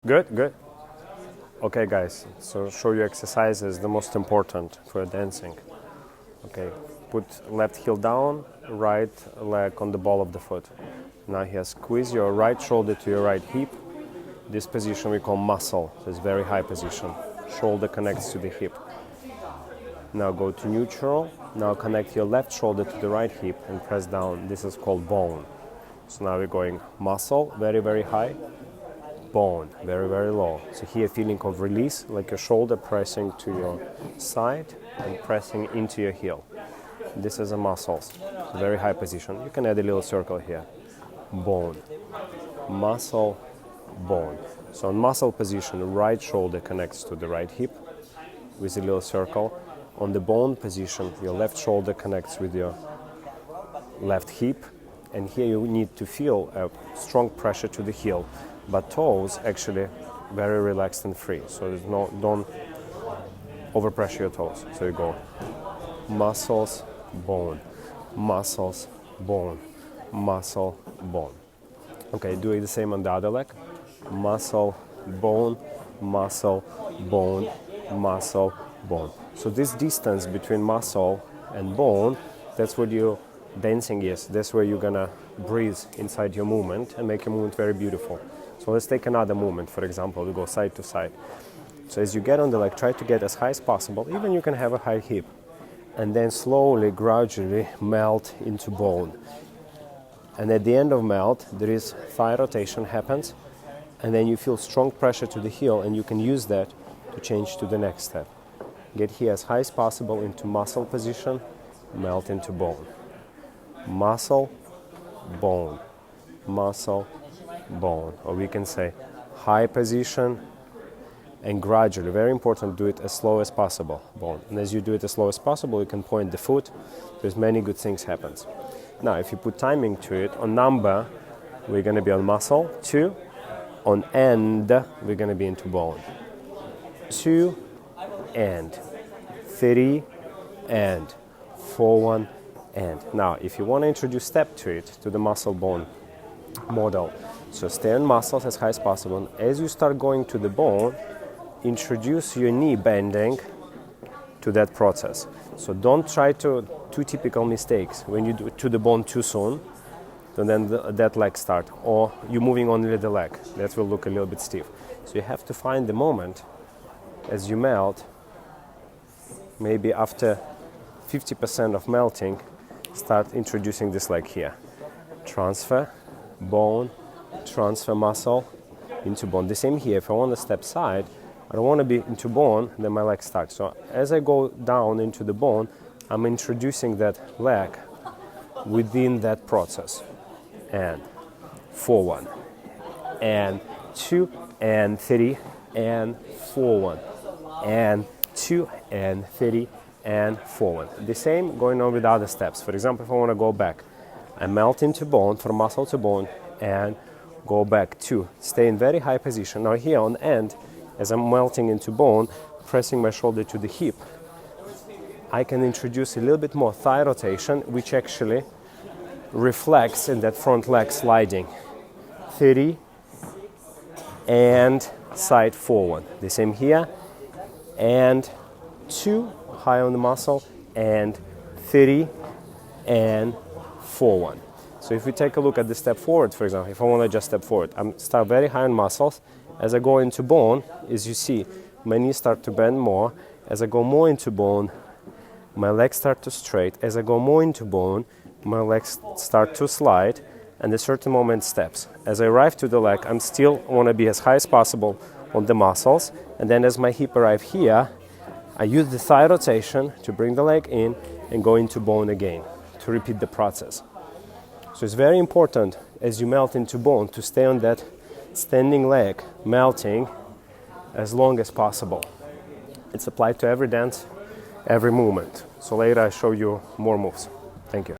Good, good. Okay, guys, so show you exercises, the most important for dancing. Okay, put left heel down, right leg on the ball of the foot. Now here, squeeze your right shoulder to your right hip. This position we call muscle, so it's very high position. Shoulder connects to the hip. Now go to neutral. Now connect your left shoulder to the right hip and press down. This is called bone. So now we're going muscle, very, very high. Bone, very, very low. So here feeling of release, like your shoulder pressing to your side and pressing into your heel. This is a muscles, very high position. You can add a little circle here. Bone, muscle, bone. So in muscle position, right shoulder connects to the right hip with a little circle. On the bone position, your left shoulder connects with your left hip. And here you need to feel a strong pressure to the heel. But toes actually very relaxed and free. So there's don't overpressure your toes. So you go muscles, bone, muscles, bone, muscle, bone. Okay, do the same on the other leg. Muscle, bone, muscle, bone, muscle, bone. So this distance between muscle and bone, that's what your dancing is. That's where you're gonna breathe inside your movement and make your movement very beautiful. So let's take another movement, for example, we go side to side. So as you get on the leg, try to get as high as possible, even you can have a high hip. And then slowly, gradually melt into bone. And at the end of melt, there is thigh rotation happens, and then you feel strong pressure to the heel, and you can use that to change to the next step. Get here as high as possible into muscle position, melt into bone. Muscle, bone, muscle, bone, or we can say high position and gradually, very important, do it as slow as possible, bone. And as you do it as slow as possible, you can point the foot, there's many good things happens. Now if you put timing to it, on number we're going to be on muscle, 2, on end we're going to be into bone, 2 and 3 and 4 1 and. Now if you want to introduce step to it, to the muscle bone model, so stay on muscles as high as possible. As you start going to the bone, introduce your knee bending to that process. So don't try to, two typical mistakes. When you do to the bone too soon, then that leg start, or you're moving only the leg. That will look a little bit stiff. So you have to find the moment as you melt, maybe after 50% of melting, start introducing this leg here. Transfer, bone, transfer muscle into bone. The same here, if I want to step side, I don't want to be into bone, then my leg starts. So as I go down into the bone, I'm introducing that leg within that process. And 4 1, and 2 and 3 and 4 1, and 2 and 3 and 4 1. The same going on with other steps. For example, if I want to go back, I melt into bone, from muscle to bone, and go back 2. Stay in very high position. Now here on end, as I'm melting into bone, pressing my shoulder to the hip, I can introduce a little bit more thigh rotation, which actually reflects in that front leg sliding. 3 and side 4 1. The same here, and 2 high on the muscle, and 3 and 4 1. So if we take a look at the step forward, for example, if I want to just step forward, I'm start very high on muscles. As I go into bone, as you see, my knees start to bend more. As I go more into bone, my legs start to straight. As I go more into bone, my legs start to slide, and at a certain moment steps. As I arrive to the leg, I'm still want to be as high as possible on the muscles, and then as my hip arrive here, I use the thigh rotation to bring the leg in and go into bone again, to repeat the process. So it's very important as you melt into bone to stay on that standing leg, melting as long as possible. It's applied to every dance, every movement. So later I show you more moves. Thank you.